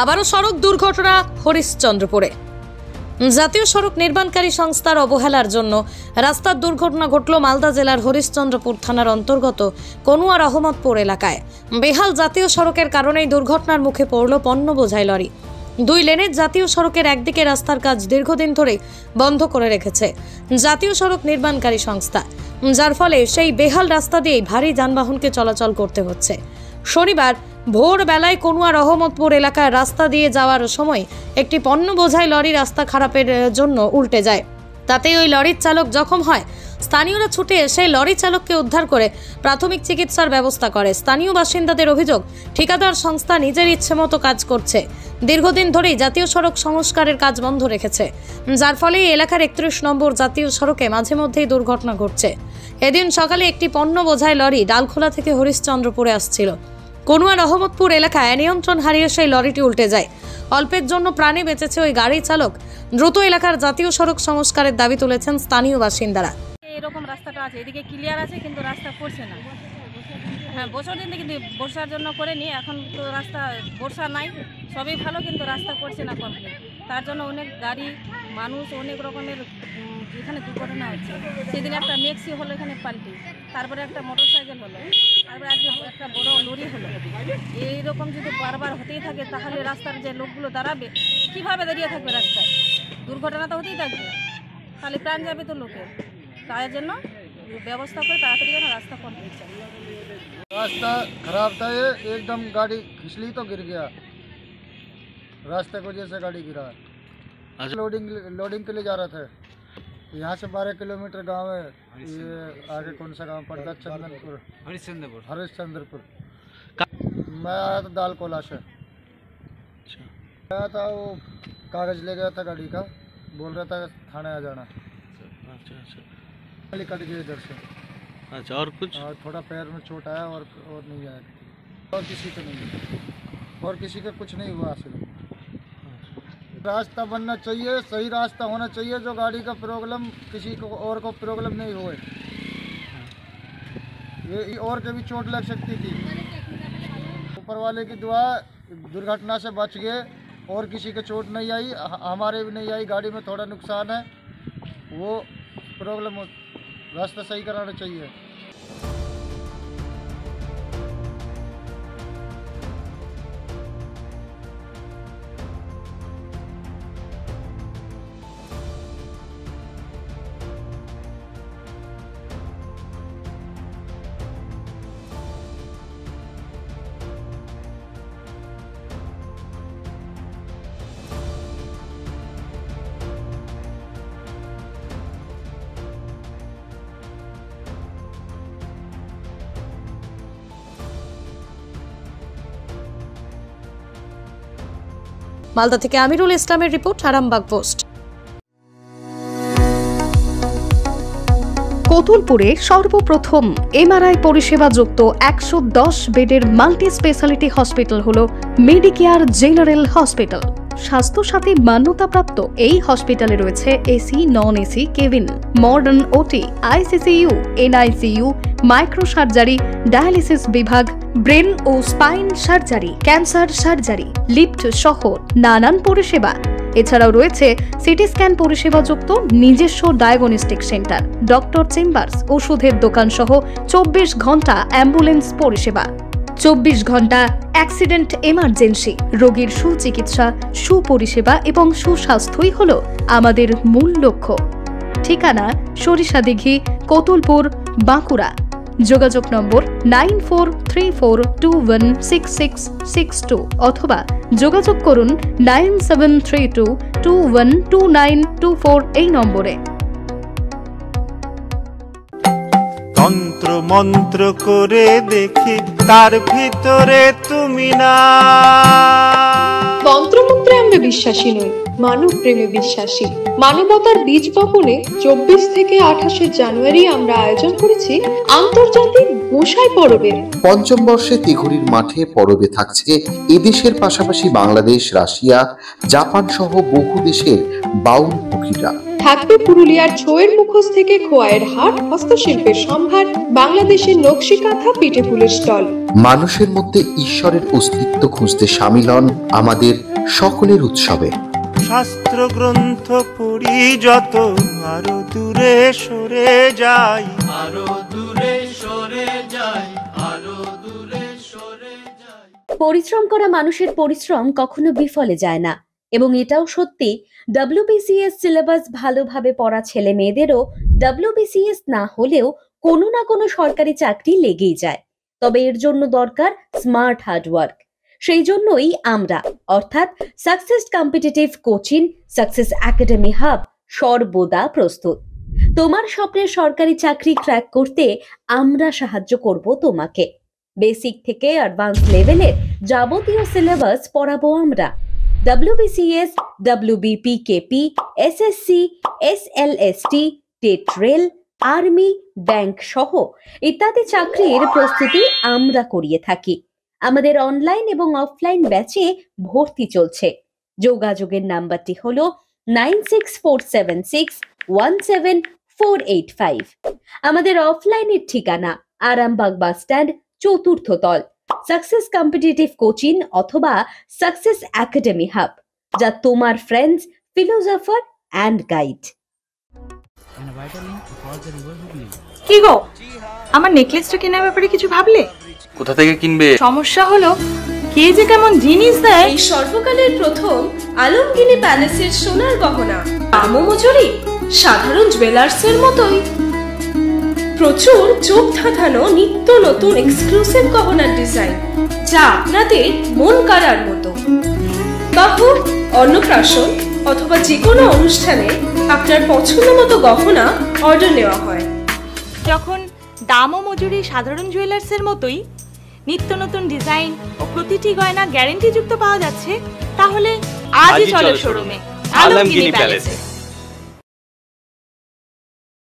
আবারও সড়ক দুর্ঘটনা হরিশ্চন্দ্রপুরে। জাতীয় সড়ক নির্মাণকারী সংস্থার অবহেলার জন্য রাস্তার দুর্ঘটনা ঘটল মালদা জেলার হরিশ্চন্দ্রপুর থানার অন্তর্গত কনুয়া রহমতপুর এলাকায়। বেহাল জাতীয় সড়কের কারণেই দুর্ঘটনার মুখে পড়ল পণ্য বোঝাই লরি। 2 লেনের জাতীয় সড়কের একদিকে রাস্তার কাজ দীর্ঘদিন ধরে বন্ধ করে রেখেছে জাতীয় সড়ক নির্মাণকারী সংস্থা, যার ফলে সেই বেহাল রাস্তা দিয়েই ভারী যানবাহনকে চলাচল করতে হচ্ছে। শনিবার ভোরবেলায় কনুয়া রহমতপুর এলাকার রাস্তা দিয়ে যাওয়ার সময় একটি পণ্য বোঝাই লরি রাস্তা খারাপের জন্য উল্টে যায়। তাতে ওই লরির চালক জখম হয়। স্থানীয়রা ছুটে এসে লরি চালককে উদ্ধার করে প্রাথমিক চিকিৎসার ব্যবস্থা করে। স্থানীয় বাসিন্দাদের অভিযোগ, ঠিকাদার সংস্থা নিজের ইচ্ছে মতো কাজ করছে। দীর্ঘদিন ধরেই জাতীয় সড়ক সংস্কারের কাজ বন্ধ রেখেছে, যার ফলে এলাকার 31 নম্বর জাতীয় সড়কে মাঝে মধ্যেই দুর্ঘটনা ঘটছে। এদিন সকালে একটি পণ্য বোঝাই লরি ডালখোলা থেকে হরিশ্চন্দ্রপুরে আসছিল। কনুয়া রহমতপুর এলাকায় নিয়ন্ত্রণ হারিয়ে সেই লরিটি উল্টে যায়। অল্পের জন্য প্রাণে বেঁচেছে ওই গাড়ি চালক। দ্রুত এলাকার জাতীয় সড়ক সংস্কারের দাবি তুলেছেন স্থানীয় বাসিন্দারা। এরকম রাস্তাটা আছে, এদিকে ক্লিয়ার আছে কিন্তু রাস্তা করছে না। হ্যাঁ, বছর দিন কিন্তু বর্ষার জন্য করেনি, এখন তো রাস্তা বর্ষা নাই, সবই ভালো কিন্তু রাস্তা করছে না কমপ্লিট। তার জন্য অনেক গাড়ি মানুষ অনেক রকমের এখানে দুর্ঘটনা হচ্ছে। সেদিন একটা ম্যাক্সি হলো এখানে পাল্টি, তারপরে একটা মোটরসাইকেল হলো, তারপরে আজকে একটা বড় লরি হলো। এইরকম যদি বারবার হতেই থাকে তাহলে রাস্তার যে লোকগুলো দাঁড়াবে কীভাবে দাঁড়িয়ে থাকবে? রাস্তায় দুর্ঘটনা তো হতেই থাকবে, তাহলে প্রাণ যাবে তো লোকের। তার জন্য ব্যবস্থা করে তাড়াতাড়ি যেন রাস্তা কমপ্লিট চাই। रास्ता खराब था, ये एकदम गाड़ी फिसली तो गिर गया, रास्ते की वजह से गाड़ी गिरा। लोडिंग के लिए जा रहा था। यहाँ से 12 किलोमीटर गांव है, ये आगे कौन सा गांव पड़ता? हरिश्चंद्रपुर। मैं आया था दालकोला से, आया था, वो कागज ले गया था गाड़ी का, बोल रहा था थाने आ जाना। कट गया इधर से। अच्छा, और कुछ? और थोड़ा पैर में चोट आया और नहीं आया, और किसी को नहीं, और किसी का कुछ नहीं हुआ। सिर्फ रास्ता बनना चाहिए, सही रास्ता होना चाहिए, जो गाड़ी का प्रॉब्लम किसी को और को प्रॉब्लम नहीं हुए। ये और के भी चोट लग सकती थी। ऊपर वाले की दुआ, दुर्घटना से बच गए और किसी को चोट नहीं आई, हमारे भी नहीं आई। गाड़ी में थोड़ा नुकसान है, वो प्रॉब्लम रास्ता सही कराना चाहिए। মালদা থেকে আমিরুল ইসলামের রিপোর্ট, আরামবাগ পোস্ট। কোতুলপুরে সর্বপ্রথম এমআরআই পরিষেবা যুক্ত 110 বেডের মাল্টি স্পেশালিটি হসপিটাল হল মেডিকেয়ার জেনারেল হসপিটাল। স্বাস্থ্যসাথী মান্যতাপ্রাপ্ত এই হসপিটালে রয়েছে AC, non AC cabin, modern OT, ICCU, NICU, micro surgery, dialysis বিভাগ, ব্রেন ও spine surgery, cancer surgery, lift সহ নানান পরিষেবা। এছাড়াও রয়েছে সিটি স্ক্যান পরিষেবা যুক্ত নিজস্ব ডায়াগনস্টিক সেন্টার, ডক্টর চেম্বার্স, ওষুধের দোকান সহ 24 ঘন্টা অ্যাম্বুলেন্স পরিষেবা। 24 ঘন্টা অ্যাক্সিডেন্ট এমার্জেন্সি, রোগীর সুচিকিৎসা, সুপরিষেবা এবং সুস্বাস্থ্যই হল আমাদের মূল লক্ষ্য। ঠিকানা সরিষাদিঘি, কোতুলপুর, বাঁকুড়া। যোগাযোগ নম্বর 9434216662 অথবা যোগাযোগ করুন 9732212924 এই নম্বরে। তন্ত্র মন্ত্র করে দেখি তার ভিতরে তুমি না। তন্ত্রমন্ত্রে আমরা বিশ্বাসী নই, মানব প্রেমে বিশ্বাসী। মানবতার বীজ বপনে 24 থেকে 28 জানুয়ারি আমরা আয়োজন করেছি আন্তর্জাতিক গোসাই পরবের। পঞ্চম বর্ষে তিঘুরির মাঠে পরবে থাকছে এদেশের পাশাপাশি বাংলাদেশ, রাশিয়া, জাপান সহ বহু দেশের বাউল পুকিরা। থাকবে পুরুলিয়ার ছোয়ের মুখোশ থেকে খোয়াইয়ের হাট, হস্তশিল্পের সম্ভার, বাংলাদেশের নকশি কাঁথা, পিঠে ফুলের স্টল। মানুষের মধ্যে ঈশ্বরের অস্তিত্ব খুঁজতে সামিল হন আমাদের সকলের উৎসবে। শাস্ত্র গ্রন্থ পড়ি যত আরো দূরে সরে যাই, আরো দূরে সরে যাই, আরো দূরে সরে যাই। পরিশ্রম করা মানুষের পরিশ্রম কখনো বিফলে যায় না, এবং এটাও সত্যি WBCS সিলেবাস ভালোভাবে পড়া ছেলে মেয়েদেরও WBCS না হলেও কোনো না কোনো সরকারি চাকরি লেগেই যায়। তবে এর জন্য দরকার স্মার্ট হার্ডওয়ার্ক। সেই জন্যই আমরা অর্থাৎ success competitive coaching, success academy hub সর্বদা প্রস্তুত। তোমার স্বপ্নের সরকারি চাকরি ক্র্যাক করতে আমরা সাহায্য করব তোমাকে। বেসিক থেকে অ্যাডভান্স লেভেলের যাবতীয় সিলেবাস পড়াবো আমরা। WBCS, WBPKP, SSC, SLST, TET rail, army, bank সহ ইত্যাদি চাকরির প্রস্তুতি আমরা করিয়ে থাকি। আমাদের অনলাইন এবং অফলাইন ব্যাচে ভর্তি চলছে। যোগাযোগের নাম্বারটি হলো 9647617485। আমাদের অফলাইনের ঠিকানা আরামবাগ বাস স্ট্যান্ড, চতুর্থ তল, সাকসেস কম্পিটিটিভ কোচিং অথবা সাকসেস একাডেমি হাব, যা তোমার ফ্রেন্ডস, ফিলোসফার অ্যান্ড গাইড। কি গো, আমার নেকলেসটা কেনার ব্যাপারে কিছু ভাবলে? কোথা থেকে কিনবে? সমস্যা হলো কে যে কেমন জিনিস দেয়। এই সর্বকালের প্রথম আলমগিনি প্যালেসের সোনার গহনা, দামও মজুরি সাধারণ জুয়েলার্সের মতোই। প্রচুর চোখ ধাঁধানো নিত্য নতুন এক্সক্লুসিভ গহনার ডিজাইন, যা আপনাদের মন কাড়ার মতো। বাহু, অন্নপ্রাশন অথবা যে কোনো অনুষ্ঠানে আপনার পছন্দ মতো গহনা অর্ডার নেওয়া হয়। যখন দাম ও মজুরি সাধারণ জুয়েলার্সের মতোই, নিত্য নতুন ডিজাইন ও প্রতিটি গয়না গ্যারান্টি যুক্ত পাওয়া যাচ্ছে, তাহলে আজই চলো শোরুমে আলমগিনি প্যালেসে।